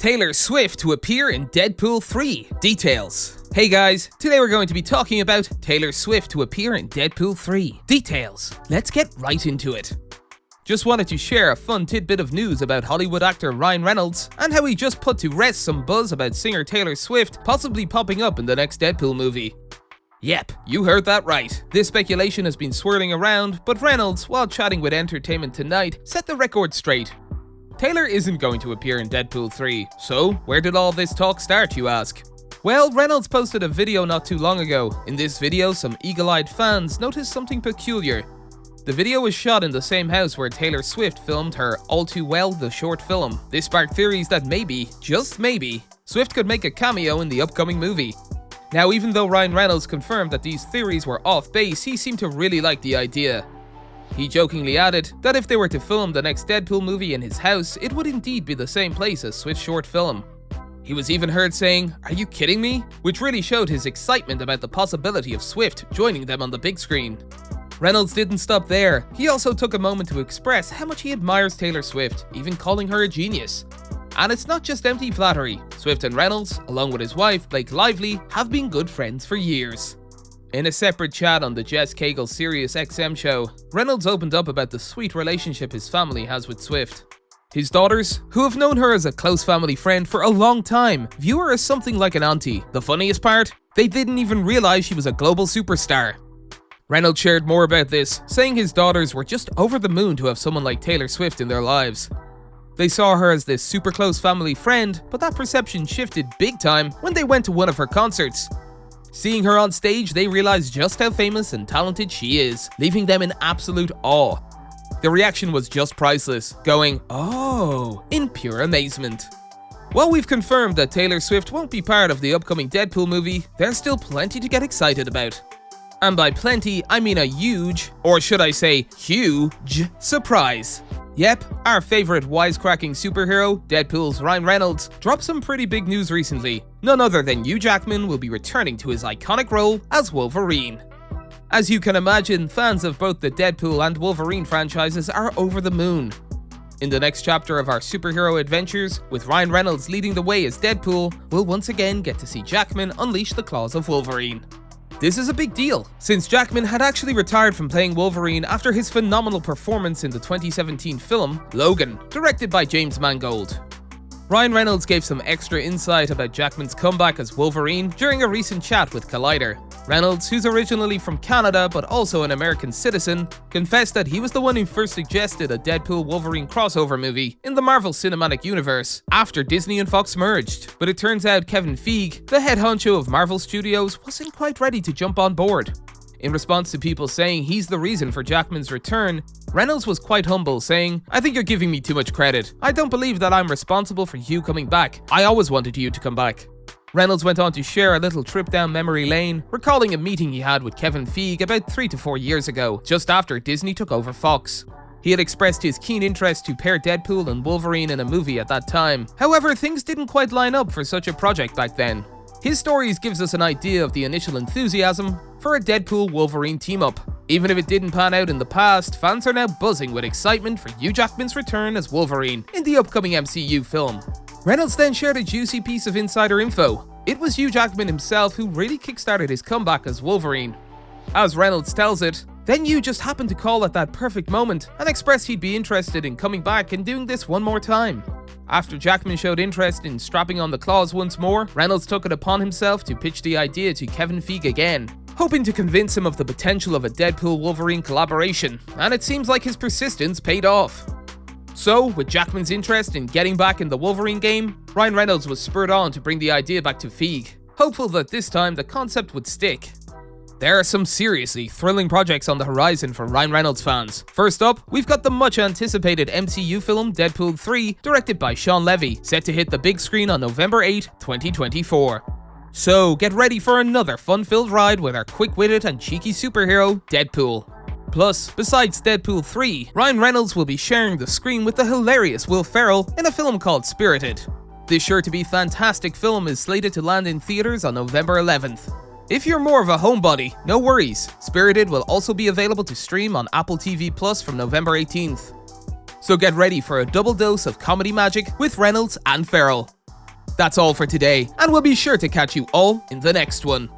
Taylor Swift to appear in Deadpool 3. Details. Hey guys, today we're going to be talking about Taylor Swift to appear in Deadpool 3. Details. Let's get right into it. Just wanted to share a fun tidbit of news about Hollywood actor Ryan Reynolds and how he just put to rest some buzz about singer Taylor Swift possibly popping up in the next Deadpool movie. Yep, you heard that right. This speculation has been swirling around, but Reynolds, while chatting with Entertainment Tonight, set the record straight. Taylor isn't going to appear in Deadpool 3, so where did all this talk start, you ask? Well, Reynolds posted a video not too long ago. In this video, some eagle-eyed fans noticed something peculiar. The video was shot in the same house where Taylor Swift filmed her All Too Well the short film. This sparked theories that maybe, just maybe, Swift could make a cameo in the upcoming movie. Now, even though Ryan Reynolds confirmed that these theories were off base, he seemed to really like the idea. He jokingly added that if they were to film the next Deadpool movie in his house, it would indeed be the same place as Swift's short film. He was even heard saying, "Are you kidding me?" which really showed his excitement about the possibility of Swift joining them on the big screen. Reynolds didn't stop there. He also took a moment to express how much he admires Taylor Swift, even calling her a genius. And it's not just empty flattery. Swift and Reynolds, along with his wife, Blake Lively, have been good friends for years. In a separate chat on the Jess Cagle Sirius XM show, Reynolds opened up about the sweet relationship his family has with Swift. His daughters, who have known her as a close family friend for a long time, view her as something like an auntie. The funniest part? They didn't even realize she was a global superstar. Reynolds shared more about this, saying his daughters were just over the moon to have someone like Taylor Swift in their lives. They saw her as this super close family friend, but that perception shifted big time when they went to one of her concerts. Seeing her on stage, they realized just how famous and talented she is, leaving them in absolute awe. The reaction was just priceless, going, "Oh," in pure amazement. While we've confirmed that Taylor Swift won't be part of the upcoming Deadpool movie, there's still plenty to get excited about. And by plenty, I mean a huge, or should I say huge, surprise. Yep, our favorite wisecracking superhero, Deadpool's Ryan Reynolds, dropped some pretty big news recently. None other than Hugh Jackman will be returning to his iconic role as Wolverine. As you can imagine, fans of both the Deadpool and Wolverine franchises are over the moon. In the next chapter of our superhero adventures, with Ryan Reynolds leading the way as Deadpool, we'll once again get to see Jackman unleash the claws of Wolverine. This is a big deal, since Jackman had actually retired from playing Wolverine after his phenomenal performance in the 2017 film Logan, directed by James Mangold. Ryan Reynolds gave some extra insight about Jackman's comeback as Wolverine during a recent chat with Collider. Reynolds, who's originally from Canada but also an American citizen, confessed that he was the one who first suggested a Deadpool-Wolverine crossover movie in the Marvel Cinematic Universe after Disney and Fox merged. But it turns out Kevin Feige, the head honcho of Marvel Studios, wasn't quite ready to jump on board. In response to people saying he's the reason for Jackman's return, Reynolds was quite humble, saying, "I think you're giving me too much credit. I don't believe that I'm responsible for Hugh coming back. I always wanted Hugh to come back." Reynolds went on to share a little trip down memory lane, recalling a meeting he had with Kevin Feige about 3 to 4 years ago, just after Disney took over Fox. He had expressed his keen interest to pair Deadpool and Wolverine in a movie at that time. However, things didn't quite line up for such a project back then. His stories gives us an idea of the initial enthusiasm for a Deadpool-Wolverine team-up. Even if it didn't pan out in the past, fans are now buzzing with excitement for Hugh Jackman's return as Wolverine in the upcoming MCU film. Reynolds then shared a juicy piece of insider info. It was Hugh Jackman himself who really kickstarted his comeback as Wolverine. As Reynolds tells it, then Hugh just happened to call at that perfect moment and expressed he'd be interested in coming back and doing this one more time. After Jackman showed interest in strapping on the claws once more, Reynolds took it upon himself to pitch the idea to Kevin Feige again, hoping to convince him of the potential of a Deadpool-Wolverine collaboration, and it seems like his persistence paid off. So, with Jackman's interest in getting back in the Wolverine game, Ryan Reynolds was spurred on to bring the idea back to Feige, hopeful that this time the concept would stick. There are some seriously thrilling projects on the horizon for Ryan Reynolds fans. First up, we've got the much anticipated MCU film Deadpool 3, directed by Sean Levy, set to hit the big screen on November 8, 2024. So get ready for another fun-filled ride with our quick-witted and cheeky superhero, Deadpool. Plus, besides Deadpool 3, Ryan Reynolds will be sharing the screen with the hilarious Will Ferrell in a film called Spirited. This sure-to-be fantastic film is slated to land in theaters on November 11th. If you're more of a homebody, no worries. Spirited will also be available to stream on Apple TV Plus from November 18th. So get ready for a double dose of comedy magic with Reynolds and Ferrell. That's all for today, and we'll be sure to catch you all in the next one.